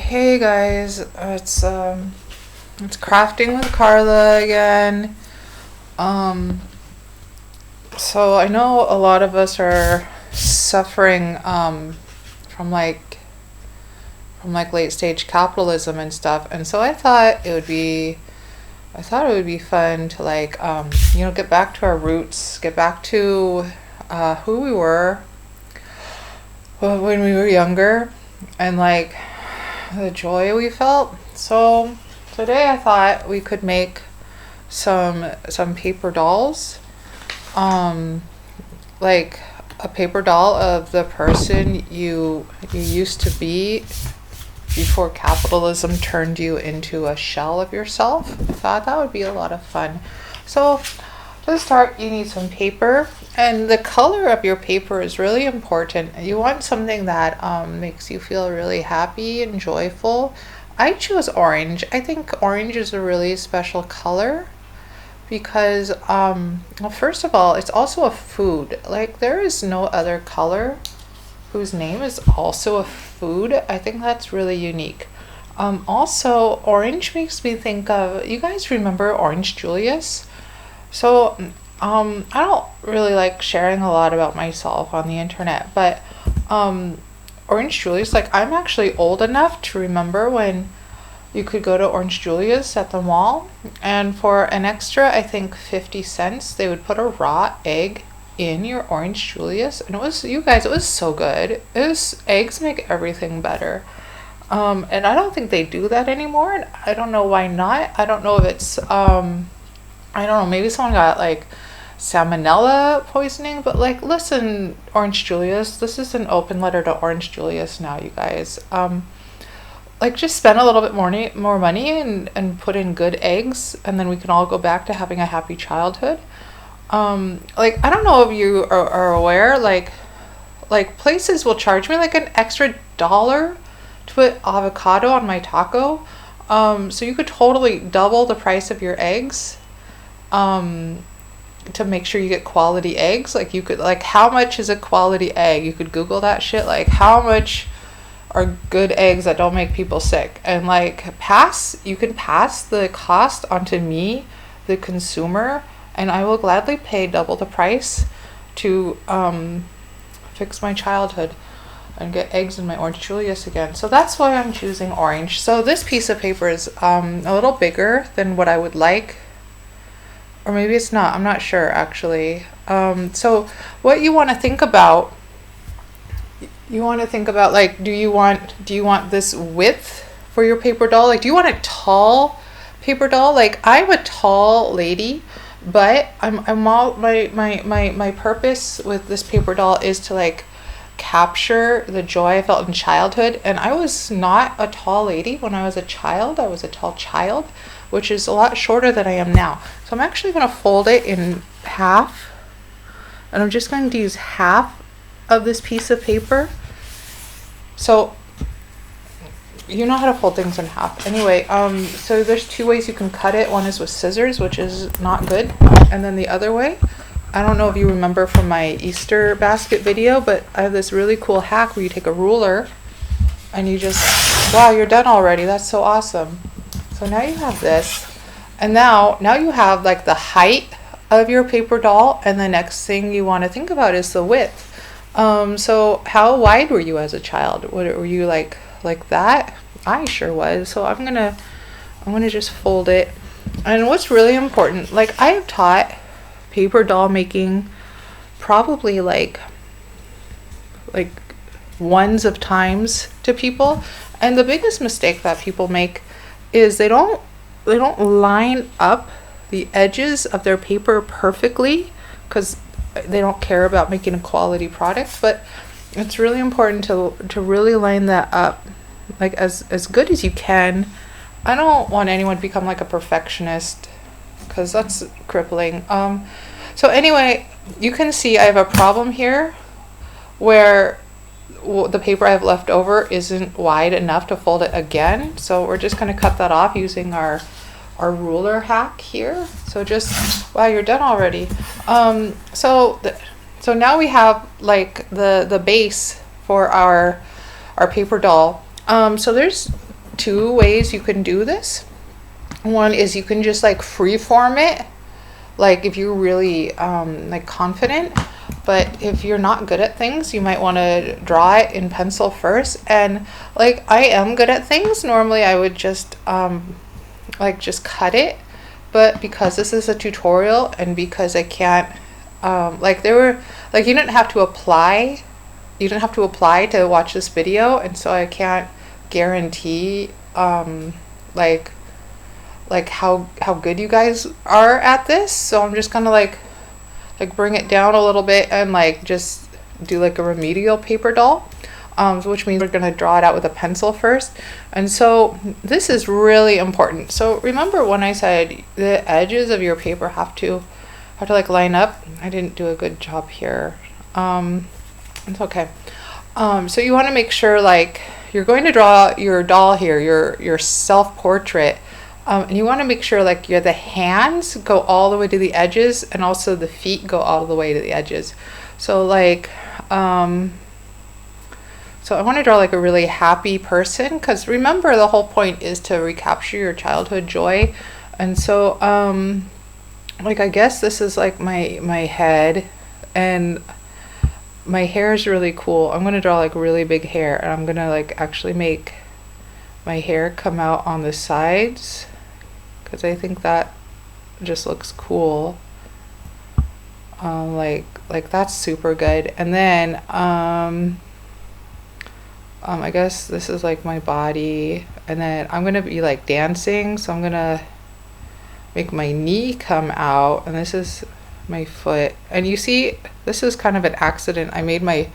Hey guys, it's crafting with Carla again. Um so I know a lot of us are suffering from late stage capitalism and stuff. And so I thought it would be fun to get back to our roots, get back to who we were when we were younger, and the joy we felt. So today I thought we could make some paper dolls. Um like a paper doll of the person you used to be before capitalism turned you into a shell of yourself. I thought that would be a lot of fun. So to start, you need some paper, and the color of your paper is really important. You want something that makes you feel really happy and joyful. I choose orange. I think orange is a really special color because, well, first of all, it's also a food. Like, there is no other color whose name is also a food. I think that's really unique. Also, orange makes me think of, you guys remember Orange Julius? So, I don't really like sharing a lot about myself on the internet, but Orange Julius, like, I'm actually old enough to remember when you could go to Orange Julius at the mall, and for an extra, I think 50 cents, they would put a raw egg in your Orange Julius, and it was, you guys, it was so good. Eggs make everything better. And I don't think they do that anymore, and I don't know why not. I don't know if it's, I don't know, maybe someone got like salmonella poisoning, but like, listen, Orange Julius, this is an open letter to Orange Julius now, you guys. Like, just spend a little bit more money and put in good eggs, and then we can all go back to having a happy childhood. Like, I don't know if you are aware, like places will charge me like an extra dollar to put avocado on my taco. So you could totally double the price of your eggs, to make sure you get quality eggs. Like, you could, like, how much is a quality egg? You could Google that shit. Like, how much are good eggs that don't make people sick? And like, you can pass the cost onto me, the consumer, and I will gladly pay double the price to fix my childhood and get eggs in my Orange Julius again. So that's why I'm choosing orange. So this piece of paper is a little bigger than what I would like, or maybe it's not. I'm not sure actually. So what you want to think about, like, do you want this width for your paper doll? Like, do you want a tall paper doll? Like, I'm a tall lady, but I'm all, my purpose with this paper doll is to like capture the joy I felt in childhood. And I was not a tall lady when I was a child. I was a tall child, which is a lot shorter than I am now. So I'm actually going to fold it in half, and I'm just going to use half of this piece of paper. So you know how to fold things in half. Anyway, so there's two ways you can cut it. One is with scissors, which is not good. And then the other way, I don't know if you remember from my Easter basket video, but I have this really cool hack where you take a ruler and you just, wow, you're done already. That's so awesome. So now you have this, and now you have like the height of your paper doll, and the next thing you want to think about is the width. So how wide were you as a child? Were you like that? I sure was. So I'm gonna just fold it. And what's really important, like, I have taught paper doll making probably like ones of times to people, and the biggest mistake that people make is they don't line up the edges of their paper perfectly because they don't care about making a quality product. But it's really important to really line that up, like, as good as you can. I don't want anyone to become like a perfectionist because that's crippling. So anyway, you can see I have a problem here where the paper I have left over isn't wide enough to fold it again. So we're just going to cut that off using our ruler hack here. So just, wow, you're done already. So now we have like the base for our paper doll. So there's two ways you can do this. One is you can just like freeform it, like if you're really like confident. But if you're not good at things, you might want to draw it in pencil first. And like I am good at things, normally I would just like just cut it. But because this is a tutorial and because I can't like there were like you didn't have to apply to watch this video, and so I can't guarantee like how good you guys are at this. So I'm just gonna like bring it down a little bit and like just do like a remedial paper doll, which means we're gonna draw it out with a pencil first. And so this is really important. So remember when I said the edges of your paper have to like line up? I didn't do a good job here. It's okay. So you want to make sure like you're going to draw your doll here, your self-portrait. And you want to make sure like the hands go all the way to the edges, and also the feet go all the way to the edges. So like, so I want to draw like a really happy person, because remember the whole point is to recapture your childhood joy. And so, like I guess this is like my head, and my hair is really cool. I'm going to draw like really big hair, and I'm going to like actually make my hair come out on the sides, because I think that just looks cool. Like that's super good. And then I guess this is like my body, and then I'm gonna be like dancing, so I'm gonna make my knee come out, and this is my foot. And you see, this is kind of an accident. I made my,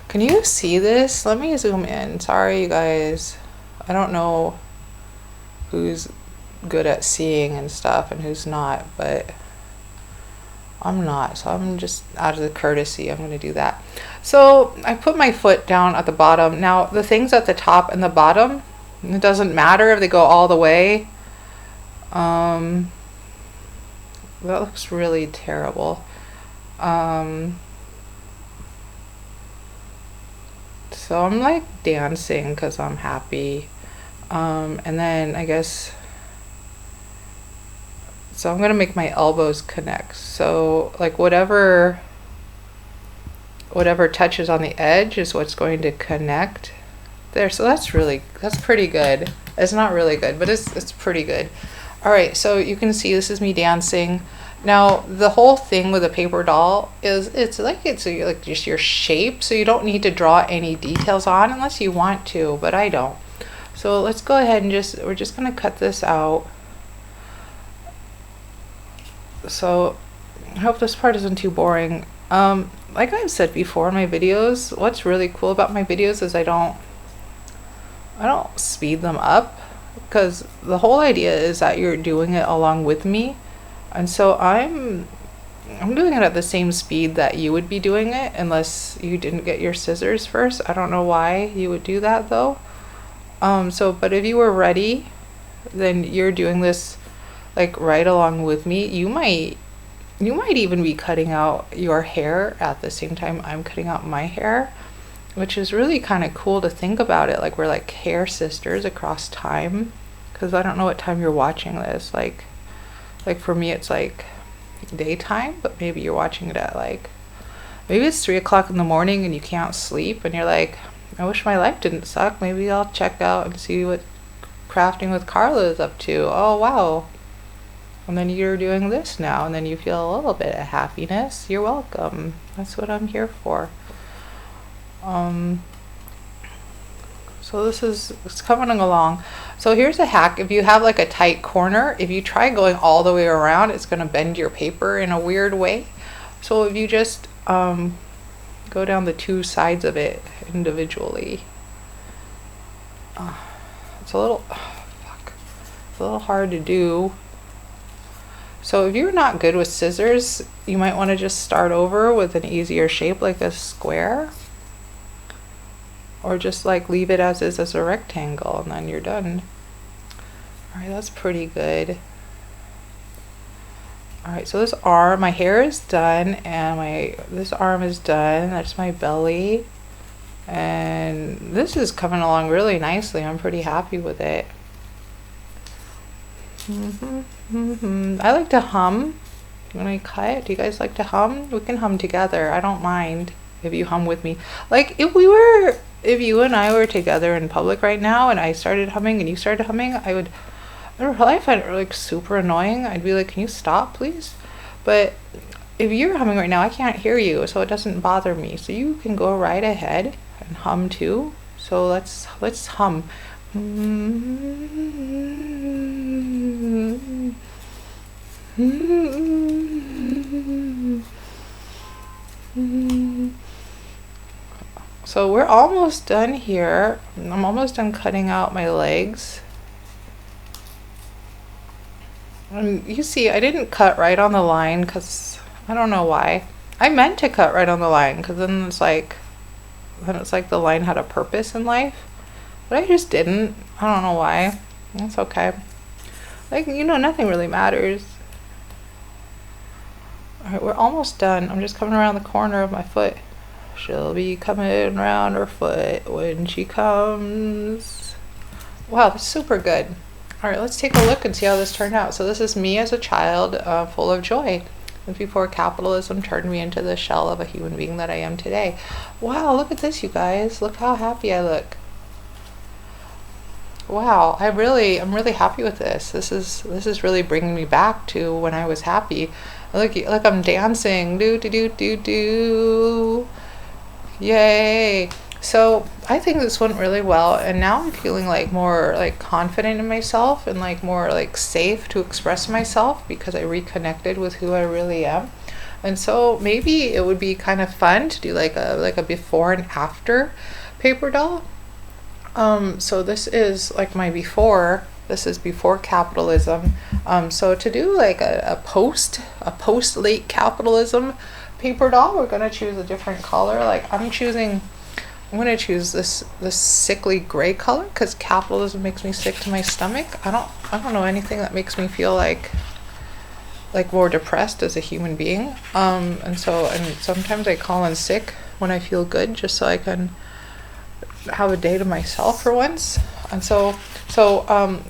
can you see this? Let me zoom in. Sorry you guys, I don't know who's good at seeing and stuff and who's not, but I'm not, so I'm just out of the courtesy, I'm going to do that. So I put my foot down at the bottom. Now the things at the top and the bottom, it doesn't matter if they go all the way. That looks really terrible. So I'm like dancing because I'm happy. And then I guess, so I'm gonna make my elbows connect. So like whatever touches on the edge is what's going to connect there. So that's pretty good. It's not really good, but it's pretty good. All right, so you can see this is me dancing. Now the whole thing with a paper doll is it's like just your shape, so you don't need to draw any details on unless you want to, but I don't. So let's go ahead and we're just gonna cut this out. So I hope this part isn't too boring. Like I've said before in my videos, what's really cool about my videos is I don't speed them up, because the whole idea is that you're doing it along with me. And so I'm doing it at the same speed that you would be doing it, unless you didn't get your scissors first. I don't know why you would do that though. But if you were ready, then you're doing this like right along with me. You might even be cutting out your hair at the same time I'm cutting out my hair, which is really kind of cool to think about it. Like we're like hair sisters across time, because I don't know what time you're watching this. Like for me it's like daytime, but maybe you're watching it at like, maybe it's 3 o'clock in the morning and you can't sleep and you're like, I wish my life didn't suck. Maybe I'll check out and see what Crafting with Carla is up to. Oh wow. And then you're doing this now, and then you feel a little bit of happiness. You're welcome. That's what I'm here for. So it's coming along. So here's a hack. If you have like a tight corner, if you try going all the way around, it's going to bend your paper in a weird way. So if you just go down the two sides of it individually. It's a little hard to do. So if you're not good with scissors, you might want to just start over with an easier shape like a square, or just like leave it as is as a rectangle, and then you're done. All right, that's pretty good. All right, so this arm, my hair is done, and this arm is done. That's my belly. And this is coming along really nicely. I'm pretty happy with it. I like to hum when I cut. Do you guys like to hum? We can hum together. I don't mind if you hum with me. Like if you and I were together in public right now and I started humming and you started humming, I would probably find it like super annoying. I'd be like, can you stop please? But if you're humming right now, I can't hear you, so it doesn't bother me. So you can go right ahead and hum too. So let's hum. So we're almost done here. I'm almost done cutting out my legs. And you see, I didn't cut right on the line because I don't know why. I meant to cut right on the line because then it's like the line had a purpose in life. But I just didn't. I don't know why. That's okay. Like, nothing really matters. Alright, we're almost done. I'm just coming around the corner of my foot. She'll be coming around her foot when she comes. Wow, that's super good. Alright, let's take a look and see how this turned out. So this is me as a child, full of joy. Before capitalism turned me into the shell of a human being that I am today. Wow, look at this, you guys. Look how happy I look. Wow, I'm really happy with this. This is really bringing me back to when I was happy. Look, I'm dancing. Do do do do do. Yay! So I think this went really well, and now I'm feeling like more like confident in myself and like more like safe to express myself because I reconnected with who I really am. And so maybe it would be kind of fun to do like a before and after paper doll. So this is like my before. This is before capitalism. So to do like a post late capitalism paper doll, we're gonna choose a different color. Like I'm gonna choose this sickly gray color because capitalism makes me sick to my stomach. I don't know anything that makes me feel like more depressed as a human being. And sometimes I call in sick when I feel good just so I can have a day to myself for once. And so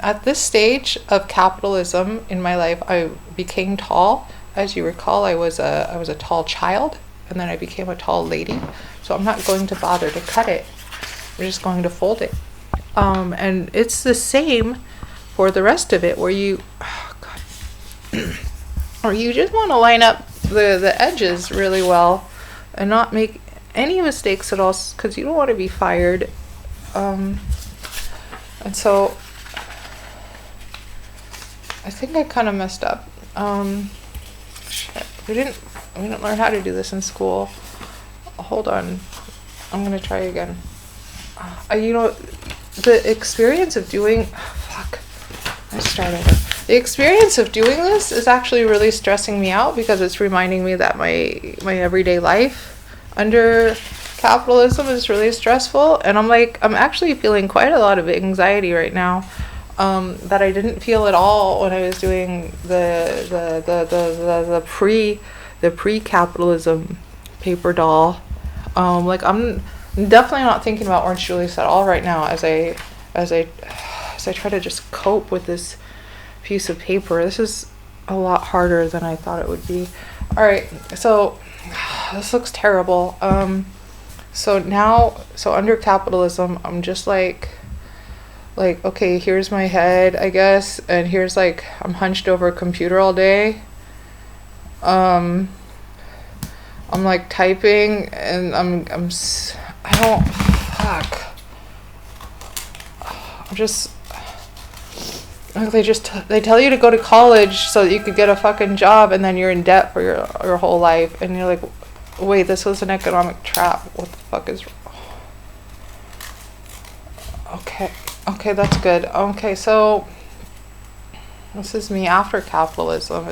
at this stage of capitalism in my life, I became tall. As you recall, I was a tall child, and then I became a tall lady. So I'm not going to bother to cut it. I'm just going to fold it. And it's the same for the rest of it, where you or you just want to line up the edges really well and not make any mistakes at all, because you don't want to be fired. And so I think I kind of messed up. Shit. We didn't learn how to do this in school. Hold on, I'm gonna try again. The experience of doing let's start over. The experience of doing this is actually really stressing me out because it's reminding me that my everyday life under capitalism is really stressful, and I'm actually feeling quite a lot of anxiety right now that I didn't feel at all when I was doing the pre-capitalism paper doll. I'm definitely not thinking about Orange Julius at all right now as I try to just cope with this piece of paper. This is a lot harder than I thought it would be. All right, so this looks terrible. So under capitalism, I'm just like okay, here's my head, I guess, and here's I'm hunched over a computer all day. I'm typing, and I'm just they tell you to go to college so that you could get a fucking job, and then you're in debt for your whole life, and you're like, wait, this was an economic trap. What the fuck is... Okay, that's good. Okay, so this is me after capitalism.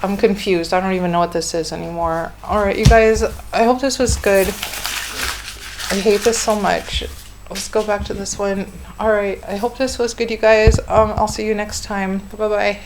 I'm confused. I don't even know what this is anymore. All right, you guys, I hope this was good. I hate this so much. Let's go back to this one. All right, I hope this was good, you guys. I'll see you next time. Bye-bye.